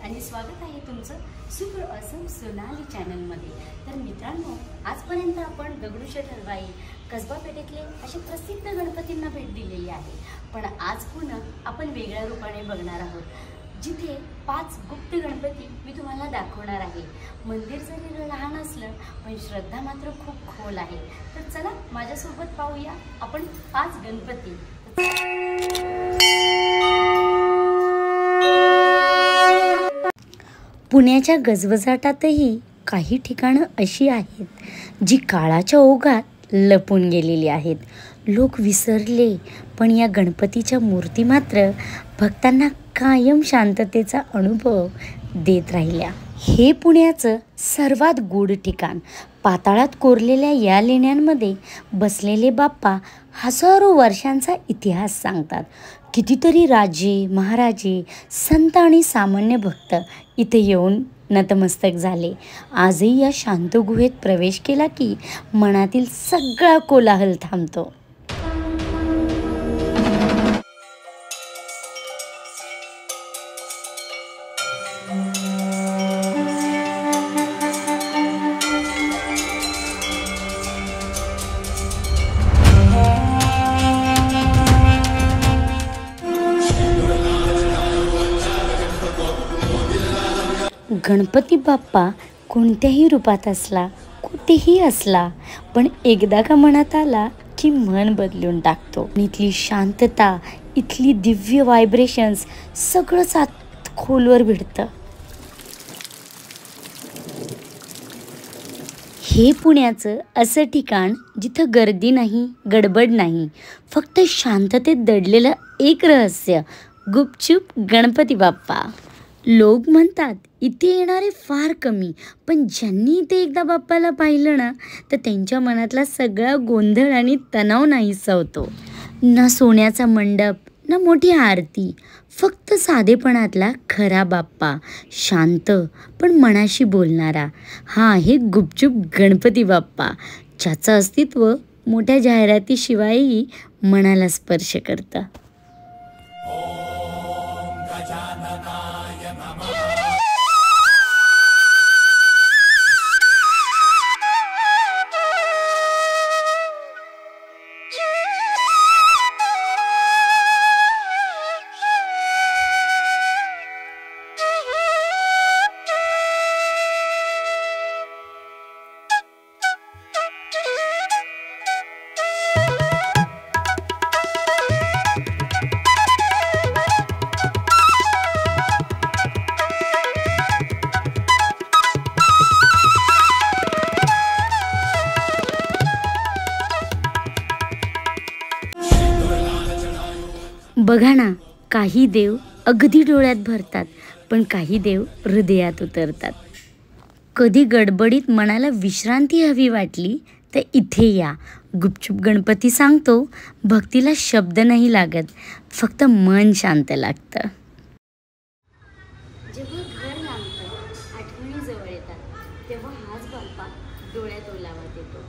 आणि स्वागत आहे तुमचं सुपर ऑसम सोनाली चॅनलमध्ये। तर मित्रांनो, आजपर्यंत आपण दगडूशेठ हलवाई, कसबा पेठेतले असे प्रसिद्ध गणपतींना भेट दिलेली आहे, पण आज पुन्हा आपण वेगळ्या रूपाने बघणार आहोत, जिथे 5 गुप्त गणपती मी तुम्हाला दाखवणार आहे। मंदिर जरी लहान असलं पण श्रद्धा मात्र खूप खोल आहे। तर चला माझ्यासोबत पाहूया आपण 5 गणपती। पुण्याच्या गजबजाटातही काही ठिकाणं अशी आहेत जी काळाच्या ओघात लपून गेलेली आहेत। लोक विसरले, पण या गणपतीच्या मूर्ती मात्र भक्तांना कायम शांततेचा अनुभव देत राहिल्या। हे पुण्याचं सर्वात गूढ ठिकाण। पाताळात कोरलेल्या या लेण्यांमध्ये बसलेले बाप्पा हजारो वर्षांचा इतिहास सांगतात। कितीतरी राजे, महाराजे, संत आणि सामान्य भक्त इथे येऊन नतमस्तक झाले। आजही या शांत गुहेत प्रवेश केला की मनातील सगळा कोलाहल थांबतो। गणपती बाप्पा कोणत्याही रूपात असला, कुठेही असला, पण एकदा का मनात आला की मन बदलून टाकतो। इथली शांतता, इथली दिव्य व्हायब्रेशन्स सगळंच आत खोलवर भिडतं। हे पुण्याचं असं ठिकाण जिथं गर्दी नाही, गडबड नाही, फक्त शांततेत दडलेलं एक रहस्य, गुपचूप गणपती बाप्पा। लोक म्हणतात इथे येणारे फार कमी, पण ज्यांनी इथे एकदा बाप्पाला पाहिलं ना, तर त्यांच्या मनातला सगळा गोंधळ आणि तणाव नाहीसा होतो। ना सोन्याचा मंडप, ना मोठी आरती, फक्त साधेपणातला खरा बाप्पा, शांत पण मनाशी बोलणारा। हा आहे गुपचूप गणपती बाप्पा, ज्याचं अस्तित्व मोठ्या जाहिरातीशिवायही मनाला स्पर्श करतं। बघा ना, काही देव अगदी डोळ्यात भरतात, पण काही देव हृदयात उतरतात। कधी गडबडीत मनाला विश्रांती हवी वाटली तर इथे या। गुपचूप गणपती सांगतो, भक्तीला शब्द नाही लागत, फक्त मन शांत लागतं। जेव्हा घर लागतं, आठवणी जवळ येतात, तेव्हा हाच बाप्पा डोळ्यात ओलावा देतो।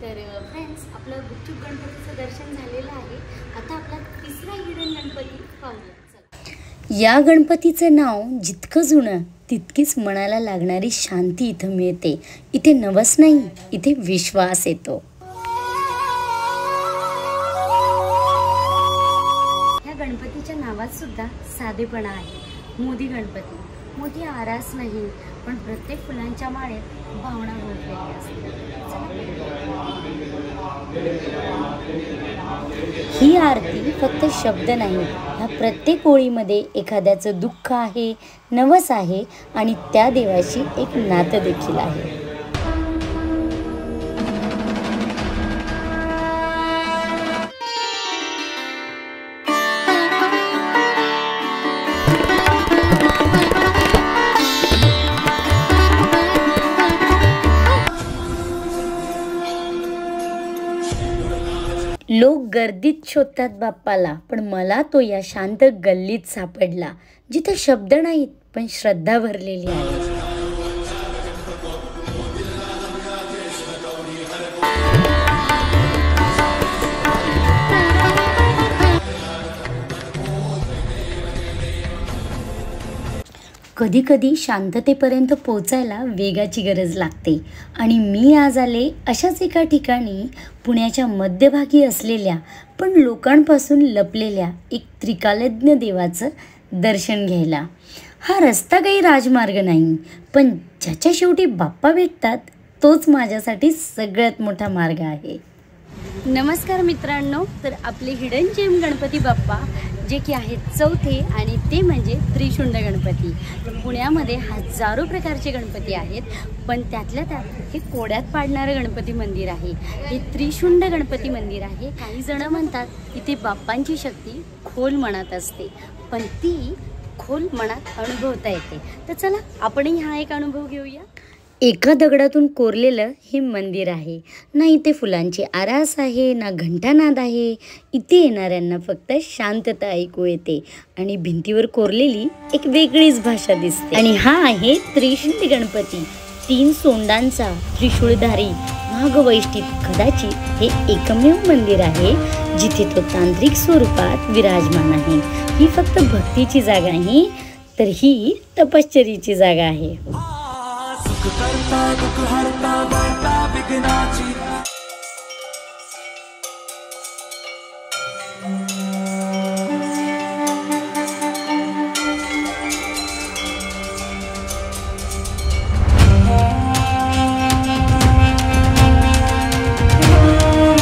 तर फ्रेंड्स, आपलं गुपचूप गणपतीचं दर्शन झालेलं आहे। आता आपला तिसरा हिडन गणपती पाहूया। या गणपतीचं नाव जितकं जुनं तितकीच मनाला लागणारी शांती इथं मिळते। इथे नवस नाही, इथे विश्वास येतो। या गणपतीच्या नावात सुद्धा साधेपणा आहे। मोदी गणपती, मोठी आरास नाही, पण प्रत्येक फुलांच्या माळेत भावना भरलेली असते। ही आरती फक्त शब्द नाही, ह्या प्रत्येक ओळीमध्ये एखाद्याचं दुःख आहे, नवस आहे आणि त्या देवाशी एक नातं देखील आहे। लोक गर्दीत शोधतात बाप्पाला, पण मला तो या शांत गल्लीत सापडला, जिथे शब्द नाहीत पण श्रद्धा भरलेली आहे। कधीकधी शांततेपर्यंत पोचायला वेगाची गरज लागते आणि मी आज आले अशाच एका ठिकाणी, पुण्याच्या मध्यभागी असलेल्या पण लोकांपासून लपलेल्या एक त्रिकालज्ञ देवाचं दर्शन घ्यायला. हा रस्ता काही राजमार्ग नाही, पण ज्याच्या शेवटी बाप्पा भेटतात तोच माझ्यासाठी सगळ्यात मोठा मार्ग आहे. नमस्कार मित्रांनो, तर आपले हिडन जेम गणपती बाप्पा जे की आहेत चौथे आणि ते म्हणजे त्रिशुंड गणपती. पुण्यामध्ये हजारो प्रकारचे गणपती आहेत, पण त्यातल्या त्यात हे कोड्यात पाडणारं गणपती मंदिर आहे. हे त्रिशुंड गणपती मंदिर आहे. काही जण म्हणतात की ते बाप्पांची शक्ती खोल मनात असते, पण ती खोल मनात अनुभवता येते. तर चला आपणही हा एक अनुभव घेऊया. एका दगडातून कोरलेलं हे मंदिर आहे. ना इथे फुलांची आरास आहे, ना घंटानाद आहे. इथे येणाऱ्यांना फक्त शांतता ऐकू येते आणि भिंतीवर कोरलेली एक वेगळीच भाषा दिसते. आणि हा आहे त्रिशुंड गणपती, 3 सोंडांचा त्रिशूळधारी नागवैष्टित. कदाचित हे एकमेव मंदिर आहे जिथे तो तांत्रिक स्वरूपात विराजमान आहे. ही फक्त भक्तीची जागा नाही, तर ही तपश्चर्येची जागा आहे. करता दुख हरता वार्ता विघ्नाची.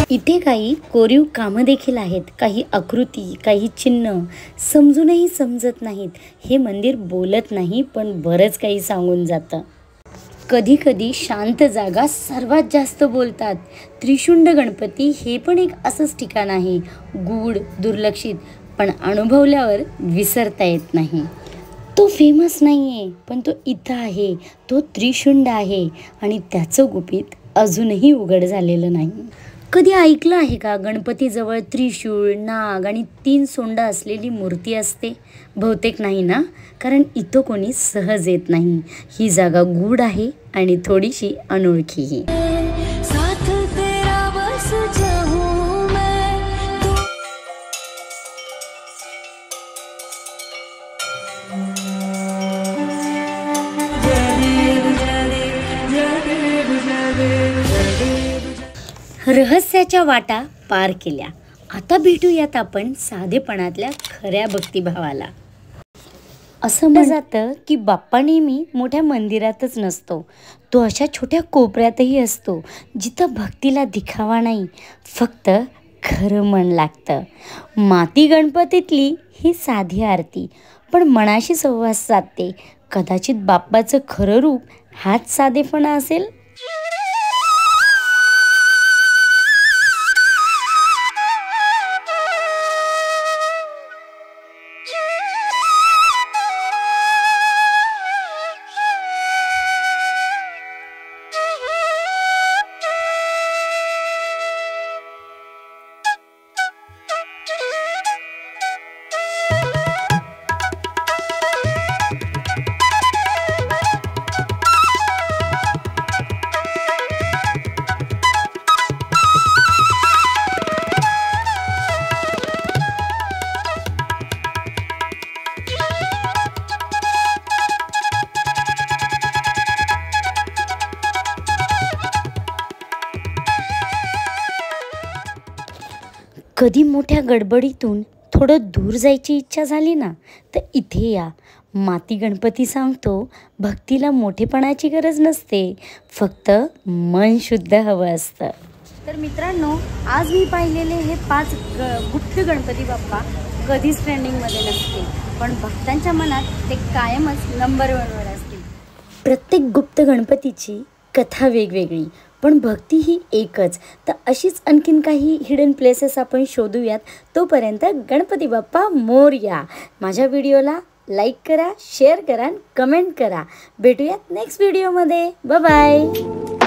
इथे काही कोरीव कामं देखील आहेत, काही आकृती, काही चिन्ह समजूनही समजत नाहीत. हे मंदिर बोलत नाही, पण बरंच काही सांगून जातं. कधी कधी शांत जागा सर्वात जास्त बोलतात. त्रिशुंड गणपती हे पण एक असंच ठिकाण आहे, गूढ, दुर्लक्षित, पण अनुभवल्यावर विसरता येत नाही. तो फेमस नाही आहे, पण तो इथं आहे. तो त्रिशुंड आहे आणि त्याचं गुपित अजूनही उघड झालेलं नाही. कधी ऐकलं आहे का गणपतीजवळ त्रिशूळ, नाग आणि 3 सोंडा असलेली मूर्ती असते? बहुतेक नाही ना, कारण इथं कोणी सहज येत नाही. ही जागा गूढ आहे आणि थोडीशी अनोळखीही. रहस्याच्या वाटा पार केल्या. आता भेटूयात आपण साधेपणातल्या खऱ्या भक्तिभावाला. असं म्हणलं जातं की बाप्पा नेहमी मोठ्या मंदिरातच नसतो, तो अशा छोट्या कोपऱ्यातही असतो, जिथं भक्तीला दिखावा नाही, फक्त खरं मन लागतं. माती गणपतीतली ही साधी आरती पण मनाशी संवाद साधते. कदाचित बाप्पाचं खरं रूप हाच साधेपणा असेल. कधी मोठ्या गडबडीतून थोडं दूर जायची इच्छा झाली ना, तर इथे या. माती गणपती सांगतो, भक्तीला मोठेपणाची गरज नसते, फक्त मन शुद्ध हवं असतं. तर मित्रांनो, आज मी पाहिलेले हे 5 गुप्त गणपती बाप्पा कधीच ट्रेंडिंगमध्ये नसतील, पण भक्तांच्या मनात ते कायमच नंबर 1वर असतील. प्रत्येक गुप्त गणपतीची कथा वेगवेगळी, पण भक्ती ही एकच. तर अशीच आणखीन काही हिडन प्लेसेस आपण शोधूयात. तोपर्यंत गणपती बाप्पा मोरया. माझ्या व्हिडिओला लाईक करा, शेअर करा, कमेंट करा. भेटूयात नेक्स्ट व्हिडिओमध्ये. Bye bye.